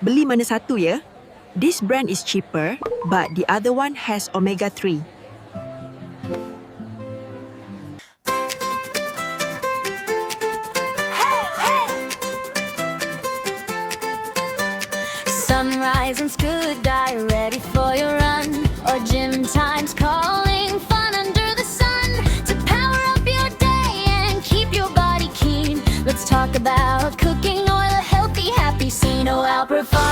Beli mana satu ya? This brand is cheaper, but the other one has omega-3. Sunrise and Skudai, ready for your run. Or gym time's calling, fun under the sun. To power up your day and keep your body keen. Let's talk about cooking oil, healthy, happy scene. Oh, Alpro Pharmacy